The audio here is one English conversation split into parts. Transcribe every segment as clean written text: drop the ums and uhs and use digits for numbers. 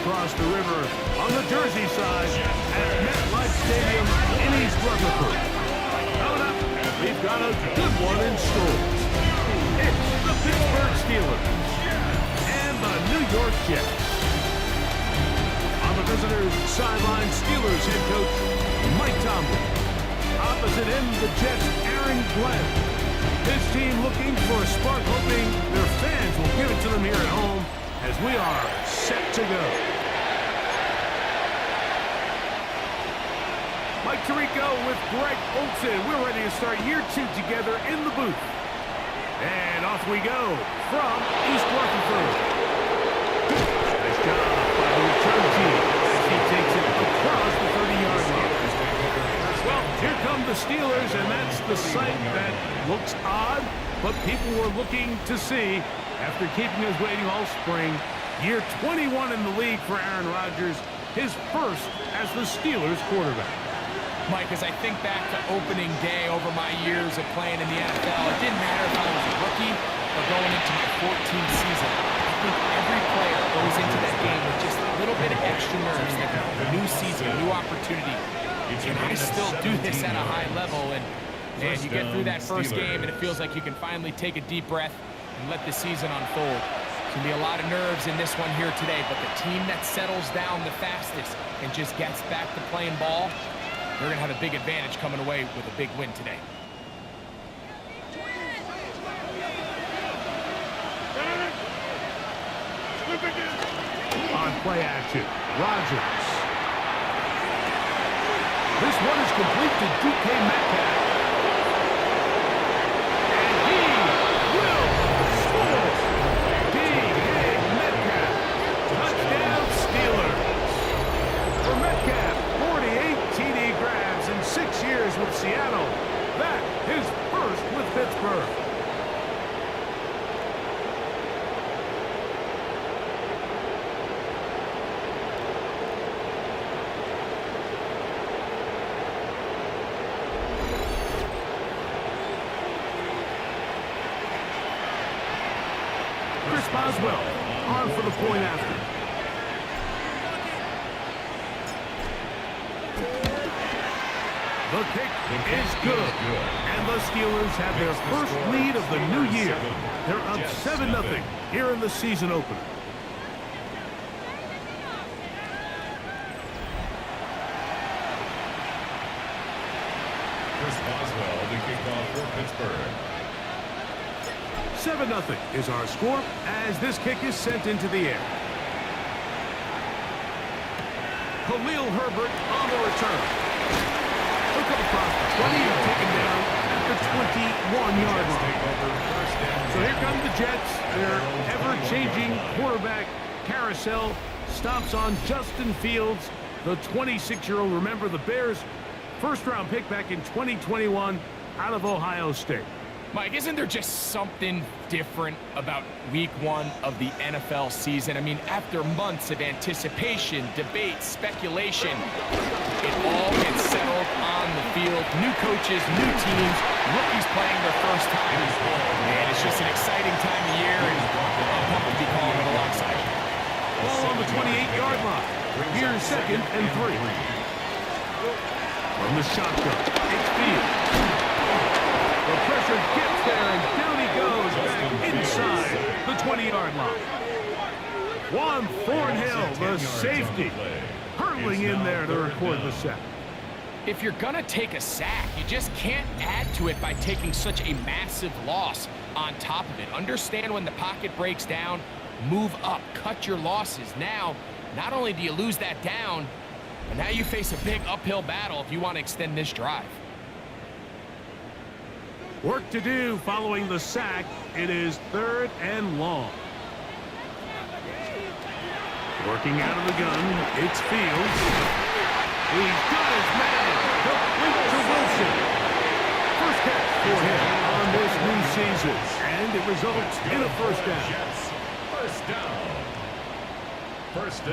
across the river on the Jersey side at MetLife Stadium in East Rutherford. Coming up, we've got a good one in store. It's the Pittsburgh Steelers and the New York Jets. On the visitors' sideline, Steelers head coach Mike Tomlin. Opposite end, the Jets' Aaron Glenn. His team looking for a spark, hoping their fans will give it to them here at home as we are set to go. Mike Tirico with Greg Olsen. We're ready to start year 2 together in the booth. And off we go from East Rutherford. Nice job by the return team as he takes it across the 30-yard line. Well, here come the Steelers, and that's the sight that looks odd, but people were looking to see after keeping us waiting all spring. Year 21 in the league for Aaron Rodgers, his first as the Steelers quarterback. Mike, as I think back to opening day over my years of playing in the NFL, it didn't matter if I was a rookie or going into my 14th season. I think every player goes into that game with just a little bit of extra nerves, like a new season, a new opportunity. And I still do this at a high level, and you get through that first game, and it feels like you can finally take a deep breath and let the season unfold. There's going to be a lot of nerves in this one here today, but the team that settles down the fastest and just gets back to playing ball, they're going to have a big advantage coming away with a big win today. On play action, Rodgers. This one is complete to DK Metcalf. And he will score. DK Metcalf. Touchdown Steelers. For Metcalf, 48 TD grabs in 6 years with Seattle. That is first with Pittsburgh. Boswell on for the point after. The kick is good. And the Steelers have their first lead of the new year. They're up 7-0 here in the season opener. Chris Boswell, the kickoff for Pittsburgh. 7-0 is our score as this kick is sent into the air. Khalil Herbert on the return. Look up across the 20 and taken down at the 21-yard line. So here come the Jets. Their ever-changing quarterback carousel stops on Justin Fields, the 26-year-old. Remember, the Bears' first-round pick back in 2021 out of Ohio State. Mike, isn't there just something different about week 1 of the NFL season? I mean, after months of anticipation, debate, speculation, it all gets settled on the field. New coaches, new teams, rookies playing their first time. And it's just an exciting time of year, and I'm pumped to be calling it alongside you. Ball on the 28-yard line. Here's 2nd and 3. From the shotgun, it's Fields. The pressure gets there, and down he goes back inside the 20-yard line. Juan Thornhill, the safety, hurtling in there to record the sack. If you're going to take a sack, you just can't add to it by taking such a massive loss on top of it. Understand when the pocket breaks down, move up, cut your losses. Now, not only do you lose that down, but now you face a big uphill battle if you want to extend this drive. Work to do following the sack. It is 3rd and long. Working out of the gun, it's Fields. He's got his man. Complete to Wilson. First catch for him on this new season. And it results in a first down. First down.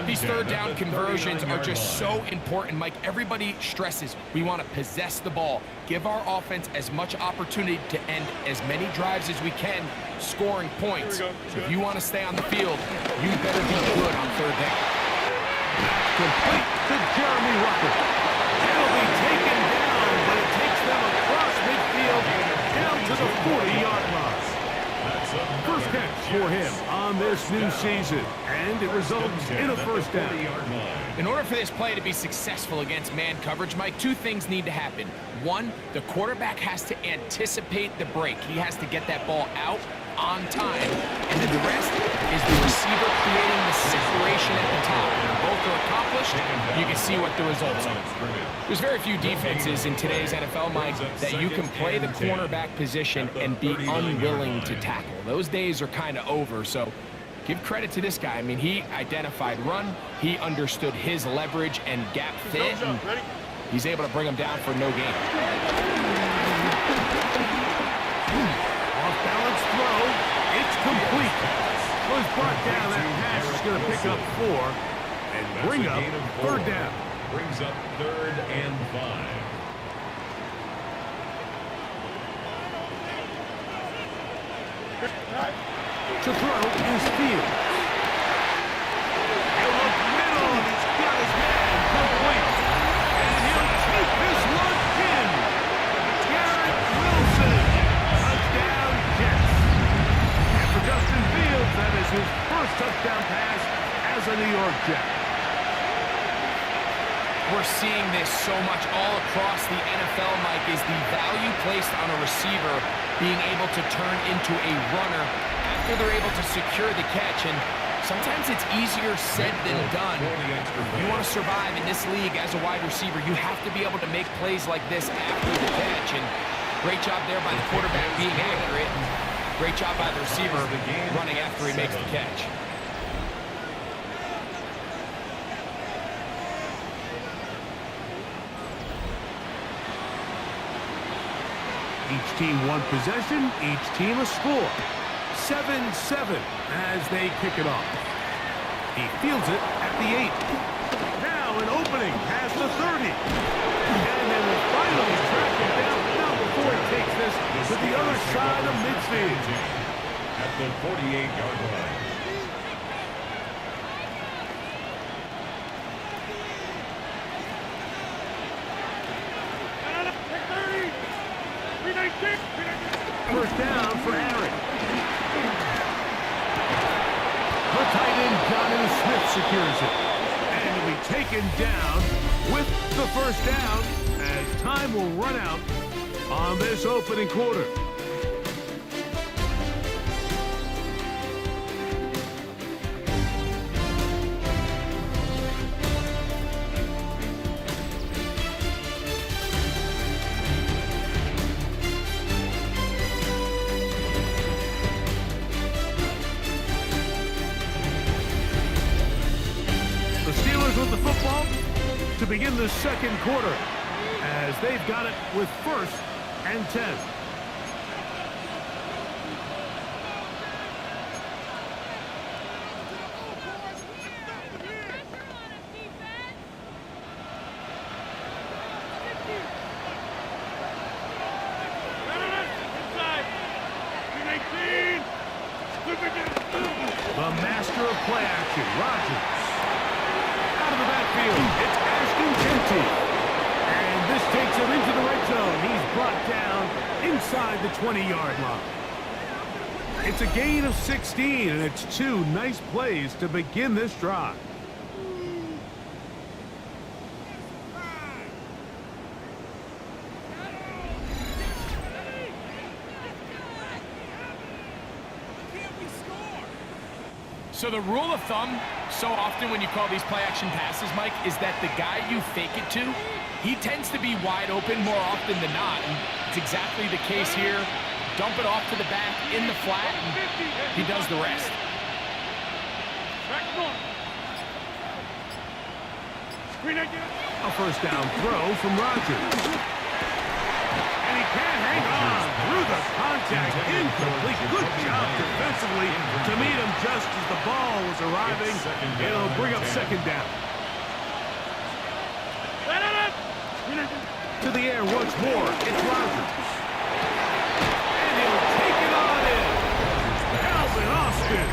These third down conversions are just so important, Mike. Everybody stresses we want to possess the ball, give our offense as much opportunity to end as many drives as we can, scoring points. So if you want to stay on the field, you better be good on third down. complete to Jeremy Rucker. It'll be taken down, but it takes them across midfield down to the 40-yard line. First catch for him on this new season, and it results in a first down. In order for this play to be successful against man coverage, Mike, two things need to happen. One, the quarterback has to anticipate the break. He has to get that ball out on time, and then the rest is the receiver creating the separation at the top. When both are accomplished, you can see what the results are. There's very few defenses in today's NFL, Mike, that you can play the cornerback position and be unwilling to tackle. Those days are kind of over, so give credit to this guy. I mean, he identified run, he understood his leverage and gap fit, and he's able to bring him down for no gain. Off-balance throw. It's complete. Was brought down. That pass is going to pick up 4 and bring up third down. Brings up 3rd and 5. To throw is Fields. He'll look middle, and he's got his man complete. And he'll take this one in. Garrett Wilson. Touchdown, Jets. And for Justin Fields, that is his first touchdown pass as a New York Jet. We're seeing this so much all across the NFL, Mike, is the value placed on a receiver being able to turn into a runner after they're able to secure the catch. And sometimes it's easier said than done. You want to survive in this league as a wide receiver, you have to be able to make plays like this after the catch. And great job there by the quarterback being accurate. Great job by the receiver running after he makes the catch. Each team one possession, each team a score. 7-7 as they kick it off. He fields it at the 8. Now an opening past the 30. And they will finally track him down now before he takes this to the other side of midfield. At the 48-yard line. First down for Aaron. The tight end, Jonnu Smith, secures it. And he'll be taken down with the first down as time will run out on this opening quarter. With the football to begin the second quarter as they've got it with 1st and 10. The master of play action, Rodgers. It's Ashton Kempty. And this takes him into the red zone. He's brought down inside the 20-yard line. It's a gain of 16, and it's 2 nice plays to begin this drive. So the rule of thumb, so often when you call these play-action passes, Mike, is that the guy you fake it to, he tends to be wide open more often than not. And it's exactly the case here. Dump it off to the back in the flat, and he does the rest. A first down throw from Rodgers. And he can't hang on through the contact. Incomplete. Good job defensively to meet him just as the ball was arriving. It'll bring up second down. To the air once more. It's Rodgers. And he'll take it on in. Alvin Austin.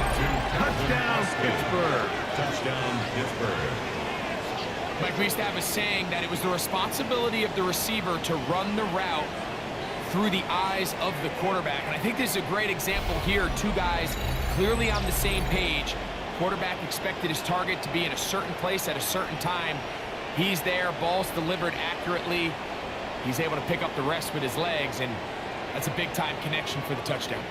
Touchdown, Pittsburgh. Touchdown, Pittsburgh. Mike, we used to have a saying that it was the responsibility of the receiver to run the route through the eyes of the quarterback. And I think this is a great example here. Two guys clearly on the same page. Quarterback expected his target to be in a certain place at a certain time. He's there, ball's delivered accurately. He's able to pick up the rest with his legs, and that's a big-time connection for the touchdown.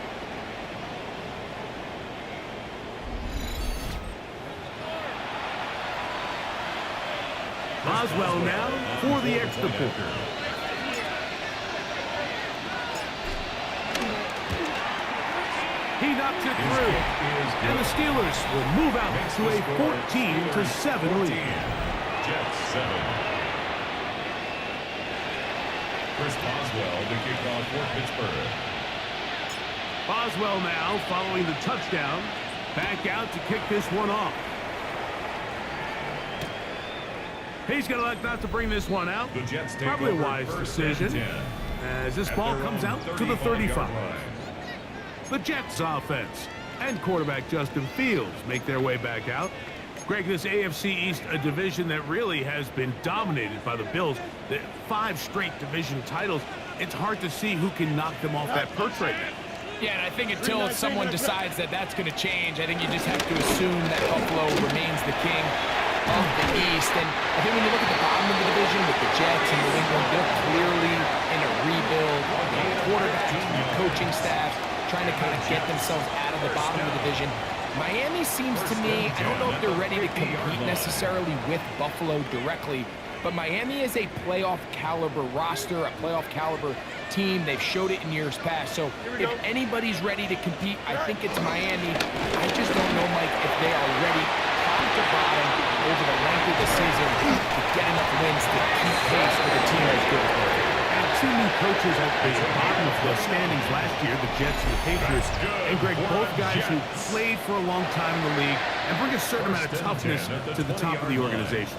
Boswell now for the extra point. He knocks it through, and the Steelers will move out to a 14-7 lead. Jets 7. Chris Boswell to kick off for Pittsburgh. Boswell now following the touchdown, back out to kick this one off. He's going to elect not to bring this one out. The Jets take Probably a over wise first decision, and 10. as this At ball their comes own out to the 35. 35-yard line. The Jets offense and quarterback Justin Fields make their way back out. Greg, this AFC East, a division that really has been dominated by the Bills. The 5 straight division titles. It's hard to see who can knock them off that perch right now. Yeah, and I think until someone decides that that's going to change, I think you just have to assume that Buffalo remains the king of the East. And I think when you look at the bottom of the division with the Jets and New England, they're clearly in a rebuild. The quarterback, the coaching staff, trying to kind of get themselves out of the bottom of the division. Miami seems to me, I don't know if they're ready to compete necessarily with Buffalo directly, but Miami is a playoff caliber roster, a playoff caliber team. They've showed it in years past. So if anybody's ready to compete, I think it's Miami. I just don't know, Mike, if they are ready top to bottom over the length of the season to get enough wins to keep pace with a team as good as theirs. And 2 new coaches at the bottom of the standings last year, the Jets and the Patriots. And Greg, both guys who played for a long time in the league and bring a certain amount of toughness to the top of the organizations.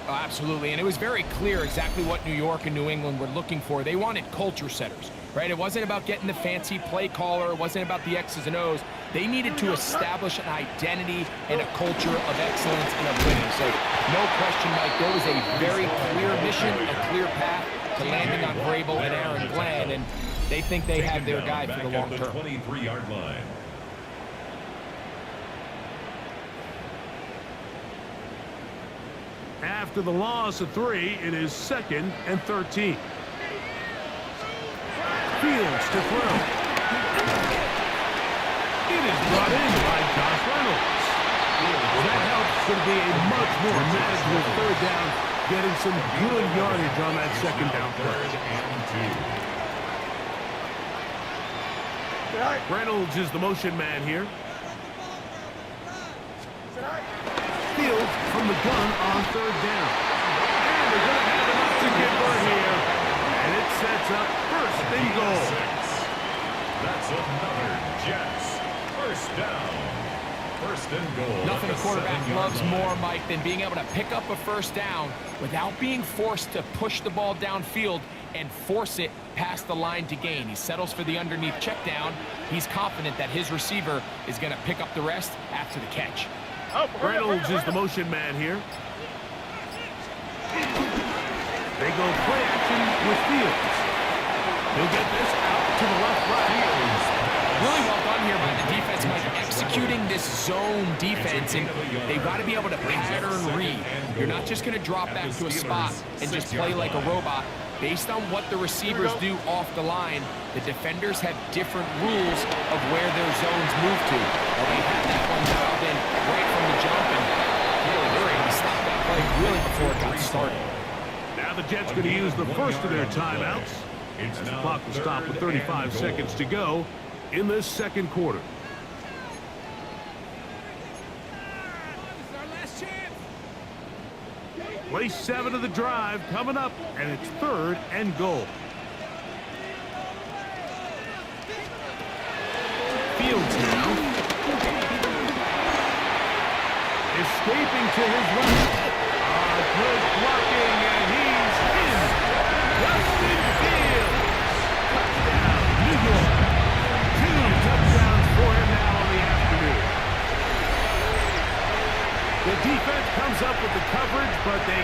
Oh, absolutely, and it was very clear exactly what New York and New England were looking for. They wanted culture setters, right? It wasn't about getting the fancy play caller. It wasn't about the X's and O's. They needed to establish an identity and a culture of excellence and of winning. So no question, Mike, there was a very clear mission, a clear path to landing on Vrabel and Aaron Glenn, and they think they have their guy for the long term. 23-yard line. After the loss of 3, it is 2nd and 13. Fields to throw. It is brought in by Josh Reynolds. That helps to be a much more manageable 3rd down, getting some good yardage on that 2nd down play. Reynolds is the motion man here. Fields from the gun on 3rd down. And they're going to have enough to get right here. And it sets up 1st and goal. That's another Jets. 1st down. 1st and goal. Nothing a quarterback loves more, Mike, than being able to pick up a 1st down without being forced to push the ball downfield and force it past the line to gain. He settles for the underneath check down. He's confident that his receiver is going to pick up the rest after the catch. Reynolds is the motion man here. They go play action with Fields. He'll get this out to the left right. Really well done here by the defense, Mike, executing this zone defense, and they've got to be able to pattern read. You're not just going to drop back to a spot and just play like a robot. Based on what the receivers do off the line, the defenders have different rules of where their zones move to. Well, they had that one dialed in right from the jump, and really were able to stop that play really before it got started. Now the Jets going to use the first of their timeouts. As the clock will stop with 35 seconds to go in this 2nd quarter. Play 7 of the drive coming up, and it's 3rd and goal. Fields now. Escaping to his left. Good blocking, and he's in. Justin Fields. Touchdown, New York. 2 touchdowns for him now on the afternoon. The defense comes up with the coverage, but they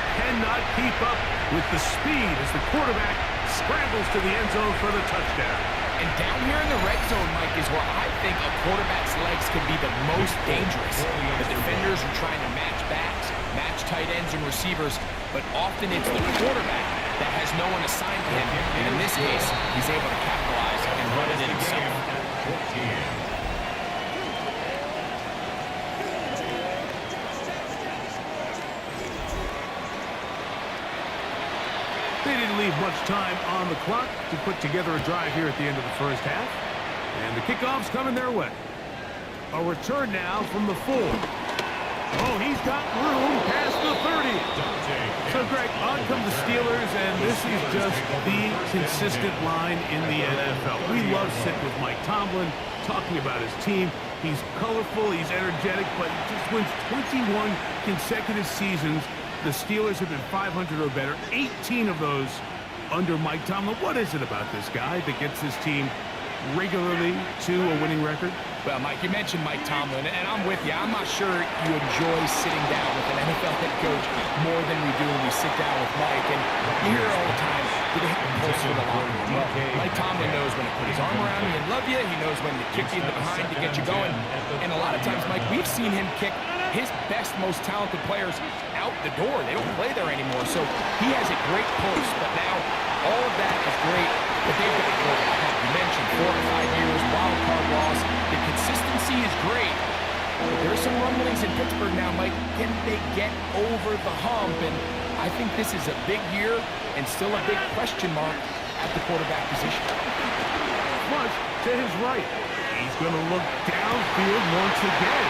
with the speed as the quarterback scrambles to the end zone for the touchdown. And down here in the red zone, Mike, is where I think a quarterback's legs can be the most dangerous. The defenders are trying to match backs, match tight ends and receivers, but often it's the quarterback that has no one assigned to him. And in this case, he's able to capitalize and run it in himself. They didn't leave much time on the clock to put together a drive here at the end of the first half. And the kickoff's coming their way. A return now from the 4. Oh, he's got room past the 30. So, Greg, on come the Steelers, and this is just the consistent line in the NFL. We love sitting with Mike Tomlin, talking about his team. He's colorful, he's energetic, but he just wins 21 consecutive seasons. The Steelers have been 500 or better, 18 of those under Mike Tomlin. What is it about this guy that gets his team regularly to a winning record? Well, Mike, you mentioned Mike Tomlin, and I'm with you. I'm not sure you enjoy sitting down with an NFL head coach more than we do when we sit down with Mike. And you hear all the time, do they have a pulse for the locker room? Well, Mike Tomlin knows when to put his arm around you and love you. He knows when to kick you in the behind to get you going. And a lot of times, Mike, we've seen him kick his best, most talented players out the door. They don't play there anymore. So he has a great pulse, but now all of that is great, but they've got to go ahead. You mentioned 4 or 5 years, wild card loss. The consistency is great. But there's some rumblings in Pittsburgh now, Mike. Can they get over the hump? And I think this is a big year and still a big question mark at the quarterback position. Flush to his right. He's going to look downfield once again.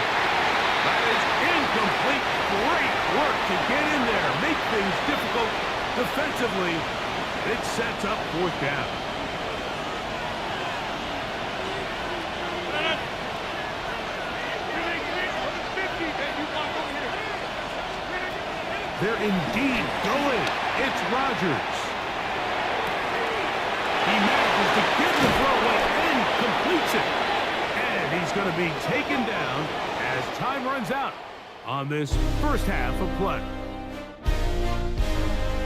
That is incomplete. Great work to get in there. Make things difficult defensively. It sets up 4th down. They're indeed going. It's Rodgers. He manages to get the throw away and completes it. And he's going to be taken down as time runs out on this first half of play.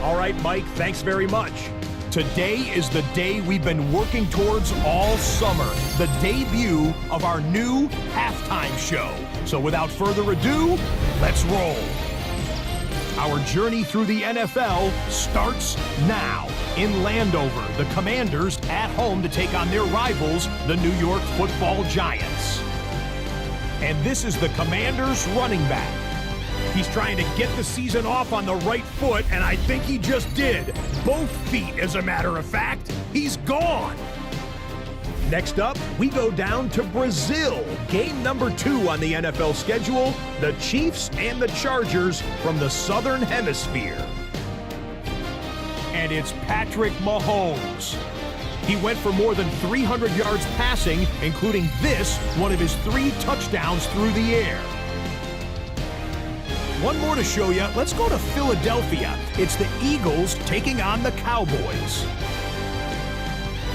All right, Mike, thanks very much. Today is the day we've been working towards all summer, the debut of our new halftime show. So without further ado, let's roll. Our journey through the NFL starts now. In Landover, the Commanders at home to take on their rivals, the New York Football Giants. And this is the Commanders running back. He's trying to get the season off on the right foot, and I think he just did. Both feet, as a matter of fact. He's gone. Next up, we go down to Brazil. Game number 2 on the NFL schedule, the Chiefs and the Chargers from the Southern Hemisphere. And it's Patrick Mahomes. He went for more than 300 yards passing, including this, one of his 3 touchdowns through the air. One more to show you. Let's go to Philadelphia. It's the Eagles taking on the Cowboys.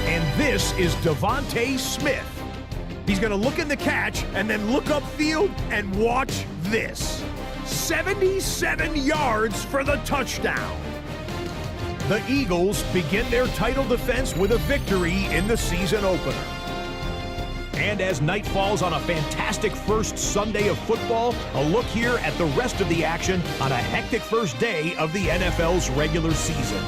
And this is Devontae Smith. He's going to look in the catch and then look upfield and watch this. 77 yards for the touchdown. The Eagles begin their title defense with a victory in the season opener. And as night falls on a fantastic first Sunday of football, a look here at the rest of the action on a hectic first day of the NFL's regular season.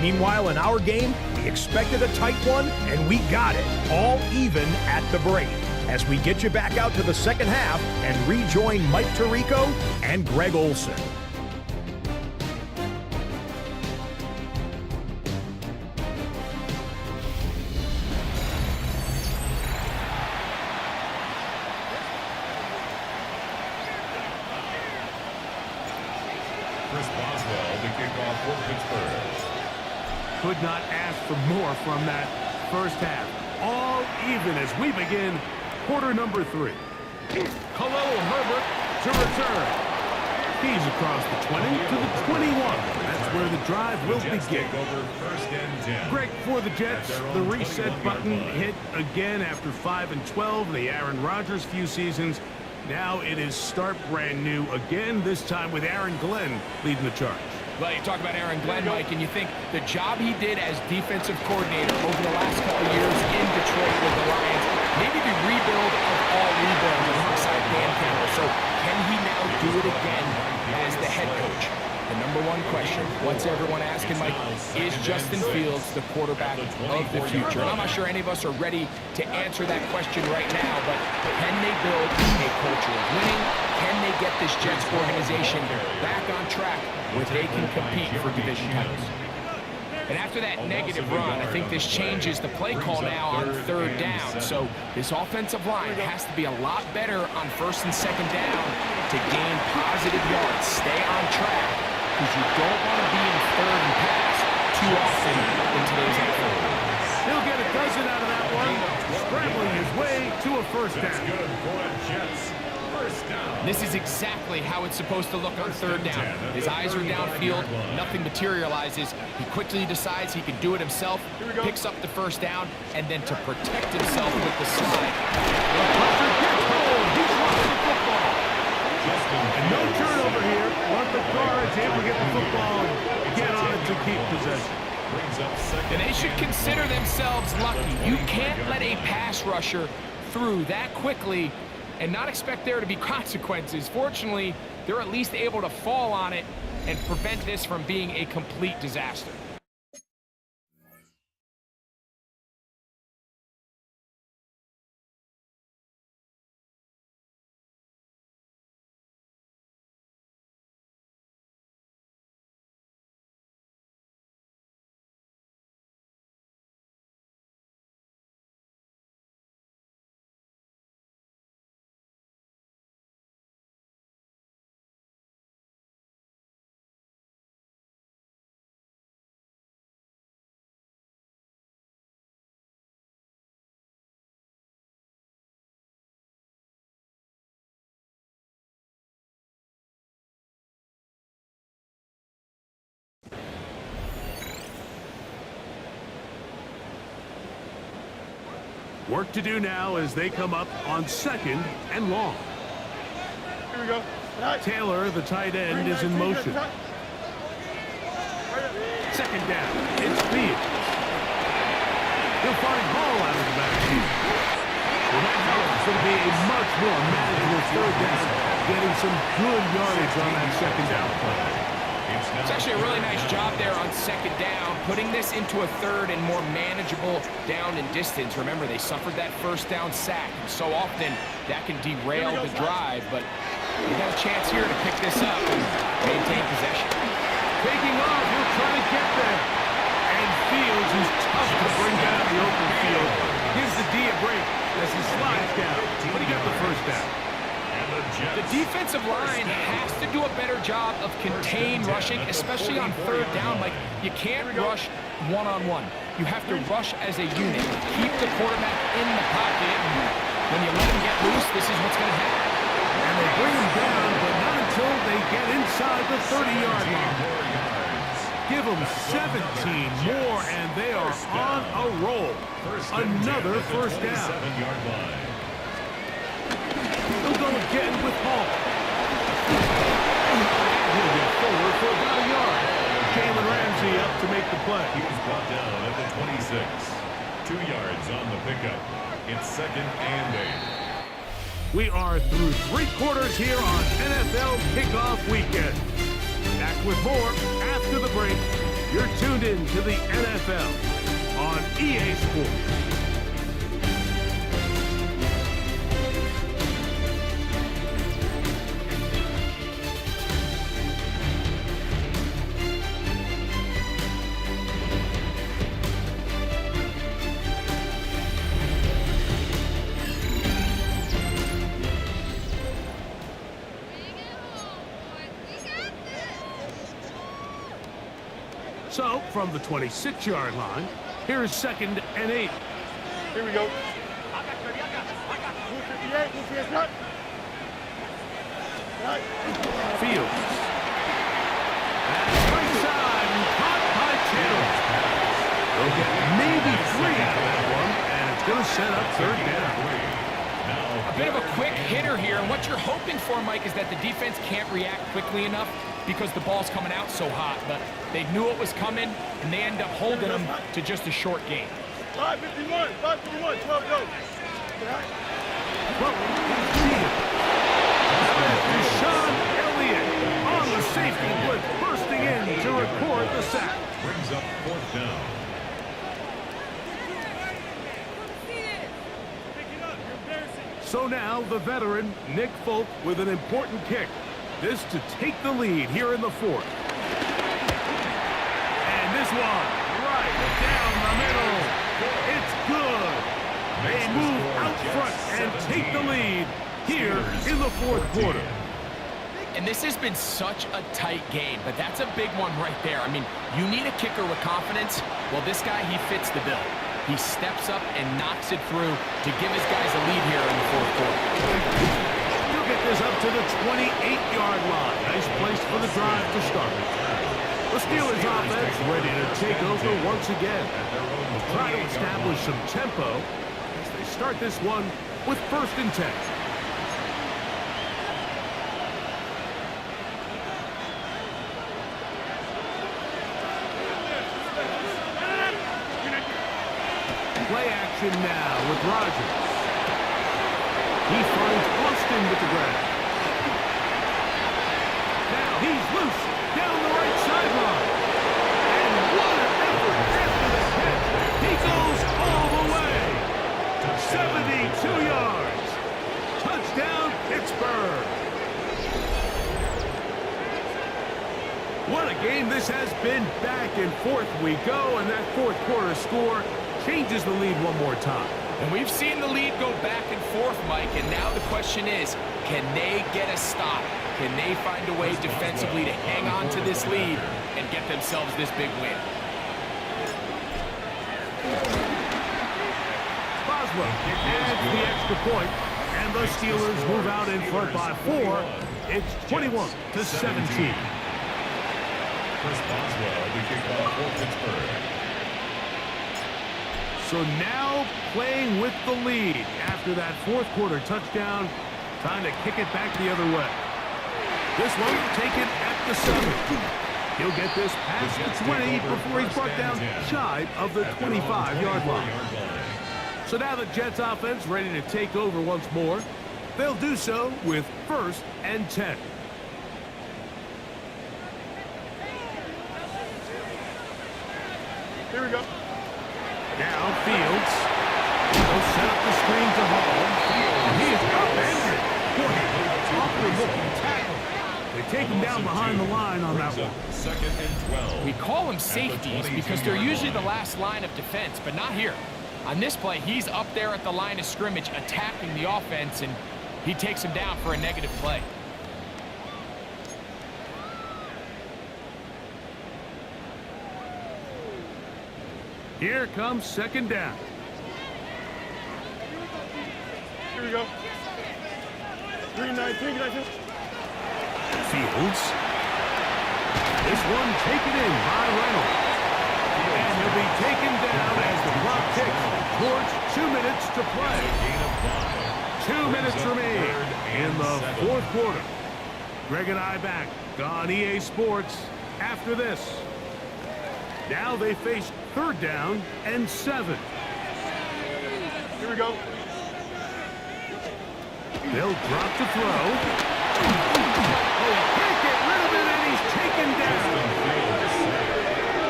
Meanwhile, in our game, we expected a tight one, and we got it, all even at the break, as we get you back out to the second half and rejoin Mike Tirico and Greg Olson. Could not ask for more from that first half. All even as we begin quarter number 3. Khalil Herbert to return. He's across the 20 to the 21. That's where the drive will begin. Greg, for the Jets, the reset button hit again after 5 and 12, the Aaron Rodgers few seasons. Now it is start brand new again, this time with Aaron Glenn leading the charge. Well, you talk about Aaron Glenn, Mike, and you think the job he did as defensive coordinator over the last couple of years in Detroit with the Lions, maybe the rebuild of all rebuilds alongside Dan Campbell. So can he now do it again as the head coach? The number one question, what's everyone asking, Mike, is Justin Fields the quarterback of the future? And I'm not sure any of us are ready to answer that question right now, but can they build a culture of winning? Can they get this Jets organization back on track where they can compete for division titles? And after that negative run, I think this changes the play call now on third down. So this offensive line has to be a lot better on first and second down to gain positive yards. Stay on track, because you don't want to be in third and pass too often in today's NFL. He'll get a dozen out of that one, scrambling his way to a first down. Good for Jets. First down. This is exactly how it's supposed to look on third down. His eyes are downfield, nothing materializes. He quickly decides he can do it himself, picks up the first down, and then to protect himself with the slide. He's lost the football. And no turnover here. Want the Cards able to get the football and get on it to keep possession. And they should consider themselves lucky. You can't let a pass rusher through that quickly and not expect there to be consequences. Fortunately, they're at least able to fall on it and prevent this from being a complete disaster. Work to do now as they come up on second and long. Here we go. Taylor, the tight end, is in motion. Second down. It's Fields. He'll find Hall out of the backfield. Well, that is going to be a much more manageable third down, getting some good yardage on that second down play. It's actually a really nice job there on second down, putting this into a third and more manageable down and distance. Remember, they suffered that first down sack, and so often that can derail the drive, but they got a chance here to pick this up and maintain possession. Taking off, he'll try to get there. And Fields, who's tough to bring down the open field, gives the D a break as he slides down, but he got the first down. The defensive line has to do a better job of contained rushing, especially on third down. Like, you can't rush one-on-one. You have to rush as a unit. Keep the quarterback in the pocket. When you let him get loose, this is what's going to happen. And they bring him down, but not until they get inside the 30-yard line. Give them 17 more, and they are on a roll. Another first down. He'll go again with Hall. He'll get forward for about a yard. Jalen Ramsey up to make the play. He was brought down at the 26. 2 yards on the pickup. It's second and 8. We are through 3 quarters here on NFL Kickoff Weekend. Back with more after the break. You're tuned in to the NFL on EA Sports. So, from the 26-yard line, here is second and 8. Here we go. Fields. That's right side, and caught by Taylor. They'll get maybe 3 out of that one, and it's going to set up third down. A bit of a quick hitter here, and what you're hoping for, Mike, is that the defense can't react quickly enough because the ball's coming out so hot, but they knew it was coming, and they end up holding them to just a short game. 5:51, 5:51, 12 goes. Deshaun Elliott on the safety blitz, bursting in to record the sack. Brings up 4th down. So now the veteran, Nick Folk, with an important kick. This to take the lead here in the 4th. And this one, right down the middle. It's good. They move out front and take the lead here in the 4th quarter. And this has been such a tight game, but that's a big one right there. I mean, you need a kicker with confidence. Well, this guy, he fits the bill. He steps up and knocks it through to give his guys a lead here in the 4th quarter. He'll get this up to the 28-yard line. Nice place for the drive to start. The Steelers offense ready to take over once again. Try to establish some tempo as they start this one with 1st and 10. Play action now with Rodgers. He finds Austin with the grab. Now he's loose down the right sideline. And what an effort after the catch. He goes all the way. 72 yards. Touchdown, Pittsburgh. What a game this has been. Back and forth we go, and that 4th quarter score changes the lead one more time. And we've seen the lead go back and forth, Mike, and now the question is, can they get a stop? Can they find a way defensively to hang on to this lead and get themselves this big win? Boswell adds the extra point, and the Steelers move out in front by 4. It's 21-17. Chris Boswell, the kickoff for Pittsburgh. So now playing with the lead after that 4th quarter touchdown. Time to kick it back the other way. This one taken at the 7. He'll get this past the 20 before he's brought down shy of the 25-yard line. So now the Jets offense ready to take over once more. They'll do so with 1st and 10. Here we go. Now Fields. He'll set up the screen to Hall. And he is upended. Awkward-looking tackle. They take him down behind the line on that one. 2nd and 12. We call them safeties because they're usually the last line of defense, but not here. On this play, he's up there at the line of scrimmage attacking the offense, and he takes him down for a negative play. Here comes 2nd down. Here we go. 3-19. Fields. This one taken in by Reynolds. And he'll be taken down as the clock ticks towards 2 minutes to play. 2 minutes remain in the 4th quarter. Greg and I back on EA Sports after this. Now they face 3rd down and 7. Here we go. They'll drop to throw. Oh, he can't get rid of it, and he's taken down.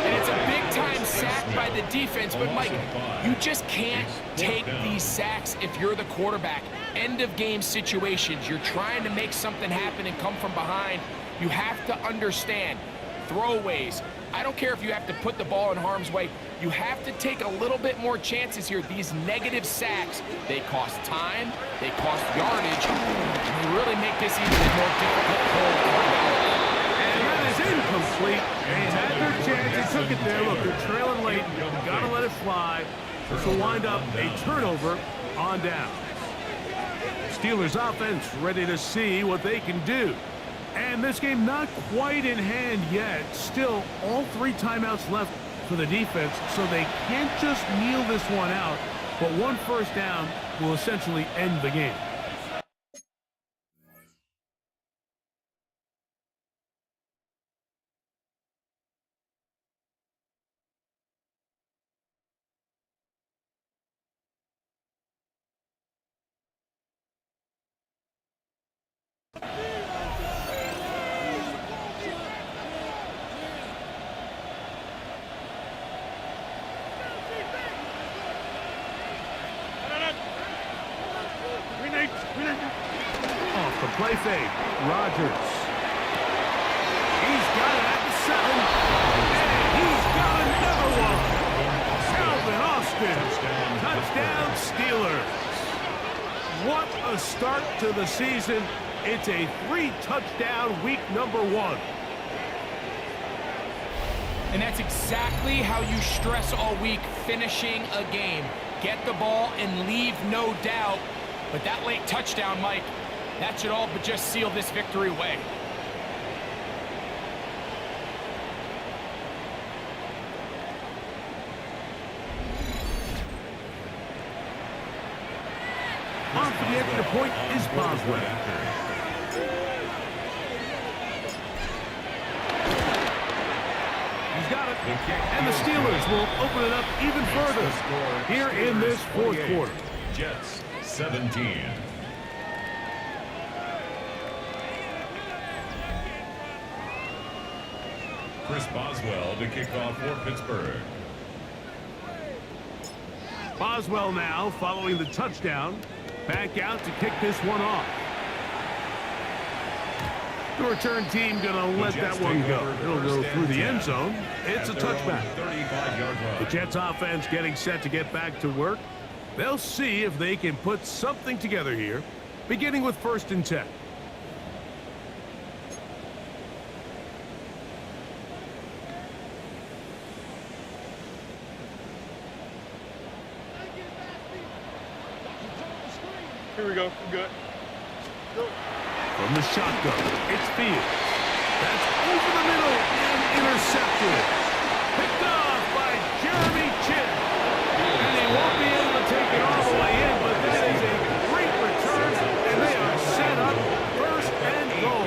And it's a big-time sack by the defense, but, Mike, you just can't take these sacks if you're the quarterback. End-of-game situations. You're trying to make something happen and come from behind. You have to understand throwaways. I don't care if you have to put the ball in harm's way. You have to take a little bit more chances here. These negative sacks, they cost time, they cost yardage, and they really make this even a more difficult hole to come out of. And that is incomplete. They had their chance. They took it there. Look, they're trailing late. You got to let it fly. This will wind up a turnover on down. Steelers offense ready to see what they can do. And this game not quite in hand yet. Still, all 3 timeouts left for the defense, so they can't just kneel this one out. But 1 first down will essentially end the game. play fake. Rodgers. He's got it at the 7. And he's got another one. Calvin Austin. Touchdown Steelers. What a start to the season. It's a 3-touchdown week number 1. And that's exactly how you stress all week, finishing a game. Get the ball and leave no doubt. But that late touchdown, Mike, that should all but just seal this victory away. On for the extra point is Boswell. He's got it. And the Steelers will open it up even further here in this fourth quarter. Jets 17. Chris Boswell to kick off for Pittsburgh. Boswell now following the touchdown. Back out to kick this one off. The return team going to let that one go. It'll go through the end zone. It's a touchback. The Jets offense getting set to get back to work. They'll see if they can put something together here, beginning with 1st and 10. Here we go. We're good. Go. From the shotgun, it's Fields. That's over the middle and intercepted. Picked off by Jeremy Chinn. And they won't be able to take it all the way in, but that is a great return, and they are set up 1st and goal.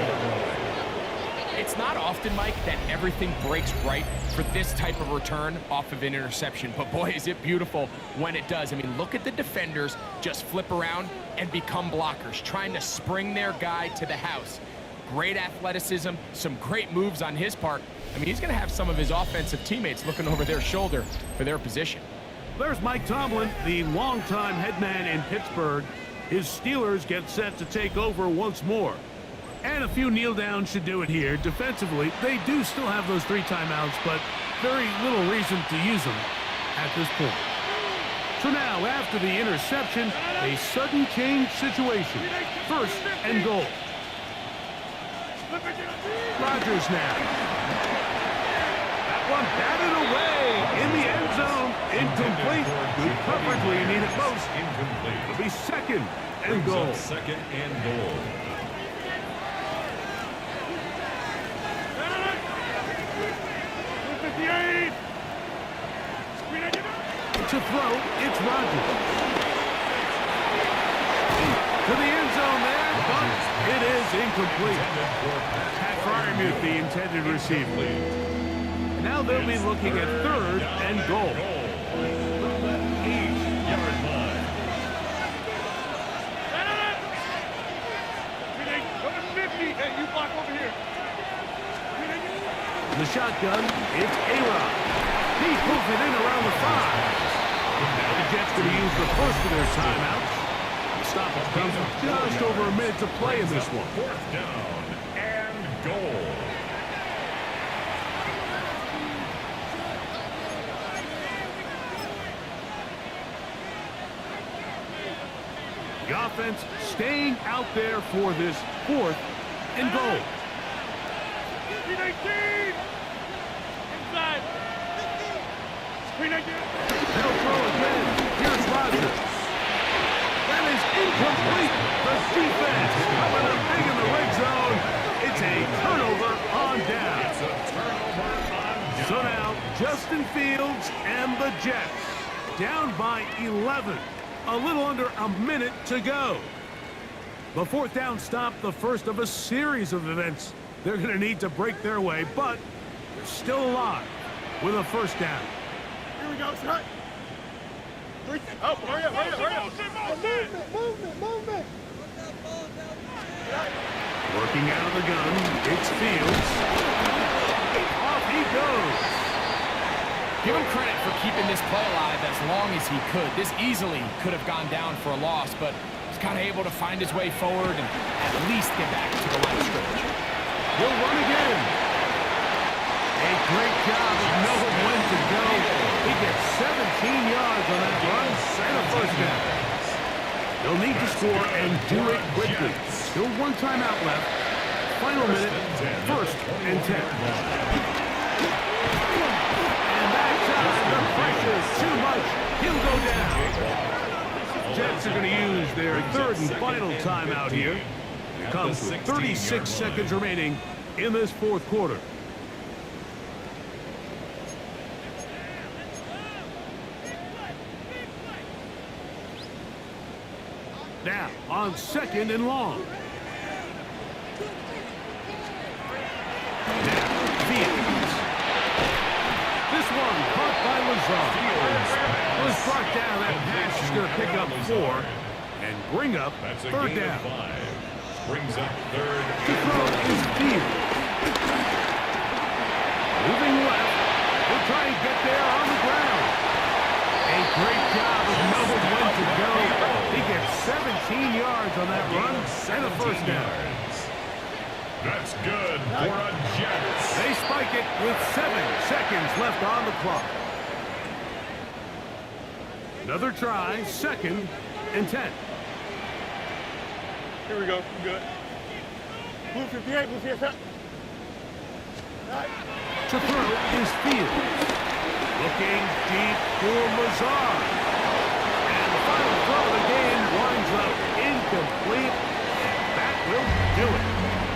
It's not often, Mike, that everything breaks right for this type of return off of an interception. But boy, is it beautiful when it does. I mean, look at the defenders just flip around and become blockers, trying to spring their guy to the house. Great athleticism, some great moves on his part. I mean, he's going to have some of his offensive teammates looking over their shoulder for their position. There's Mike Tomlin, the longtime head man in Pittsburgh. His Steelers get set to take over once more. And a few kneel downs should do it here. Defensively, they do still have those 3 timeouts, but very little reason to use them at this point. So now, after the interception, a sudden change situation. 1st and goal. Rodgers now. That one batted away in the end zone. Incomplete. Good coverage where you need it most. Incomplete. It'll be 2nd and goal. 2nd and goal. To throw, it's Rodgers. To the end zone there, but it is incomplete. Pat Fryermuth, the intended receiver. Now they'll be looking at 3rd and goal. From the 8-yard line. Number 50. Hey, you block over here. The shotgun, it's A-Rod. He pulls it in around the 5. Now the Jets going to use the first of their timeouts. The stoppage comes with just over a minute to play in this one. 4th down and goal. The offense staying out there for this 4th and goal. 19. Inside. Screen again. They'll throw again. Here's Rodgers. That is incomplete. The defense coming up big in the red zone. It's a turnover on down. It's a turnover on down. So now, Justin Fields and the Jets down by 11. A little under a minute to go. The 4th down stop, the first of a series of events. They're going to need to break their way, but they're still alive with a 1st down. Here we go, Scott. Oh, hurry up, hurry up, hurry up. Movement. Working out of the gun, it's Fields. Off he goes. Give him credit for keeping this play alive as long as he could. This easily could have gone down for a loss, but he's kind of able to find his way forward and at least get back to the line of scrimmage. He'll run again. A great job of knowing when to go. He gets 17 yards on that run and a first down. They'll need to score and do it quickly. Still one timeout left. Final minute, 1st and 10. And that's out. The pressure's too much. He'll go down. Jets are going to use their 3rd and final timeout here. It comes with 36 seconds remaining in this 4th quarter. Now, on 2nd and long. Now, Fields. This one caught by Lazard. Was brought down. That pass is going to pick up 4 and bring up 3rd down. Brings up 3rd. To throw is Fields. Moving left. He'll try and get there on the ground. A great job of knowing when to go. He gets 17 yards on that run and a first down. That's good for a Jets. They spike it with 7 seconds left on the clock. Another try, 2nd and 10. Here we go. I'm good. Blue 58, blue 58. To throw is Fields. Looking deep for Lazard. And the final throw of the game winds up incomplete. And that will do it.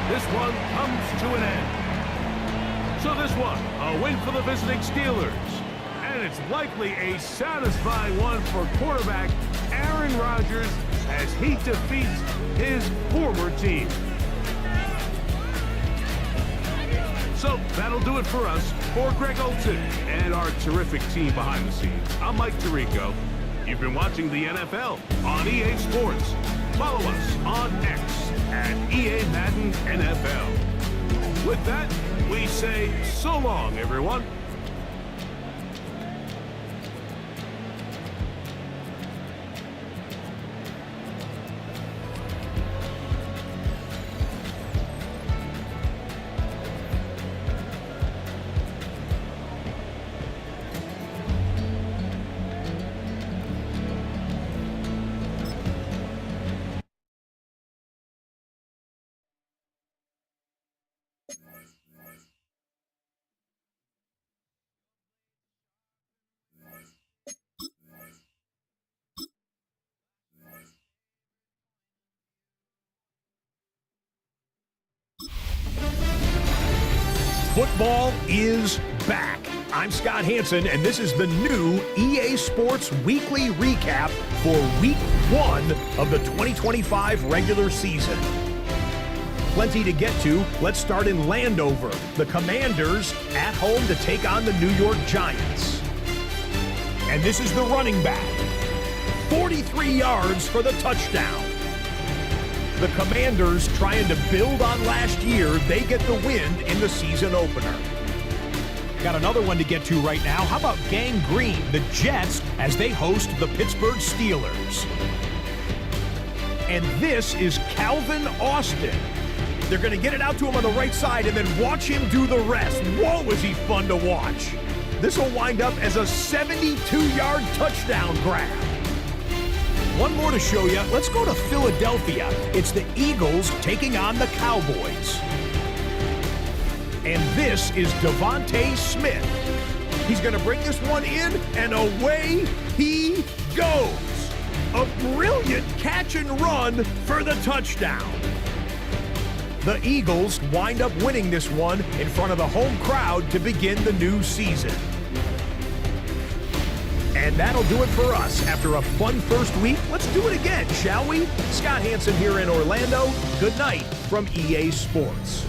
This one comes to an end. So this one, a win for the visiting Steelers. And it's likely a satisfying one for quarterback Aaron Rodgers as he defeats his former team. So that'll do it for us. For Greg Olson and our terrific team behind the scenes, I'm Mike Tirico. You've been watching the NFL on EA Sports. Follow us on X at EA Madden NFL. With that, we say so long, everyone. Football is back. I'm Scott Hansen, and this is the new EA Sports Weekly Recap for Week 1 of the 2025 regular season. Plenty to get to. Let's start in Landover. The Commanders at home to take on the New York Giants. And this is the running back. 43 yards for the touchdown. The Commanders trying to build on last year. They get the win in the season opener. Got another one to get to right now. How about Gang Green, the Jets, as they host the Pittsburgh Steelers? And this is Calvin Austin. They're going to get it out to him on the right side and then watch him do the rest. Whoa, is he fun to watch. This will wind up as a 72-yard touchdown grab. One more to show you. Let's go to Philadelphia. It's the Eagles taking on the Cowboys. And this is Devontae Smith. He's going to bring this one in, and away he goes. A brilliant catch and run for the touchdown. The Eagles wind up winning this one in front of the home crowd to begin the new season. And that'll do it for us. After a fun first week, let's do it again, shall we? Scott Hansen here in Orlando. Good night from EA Sports.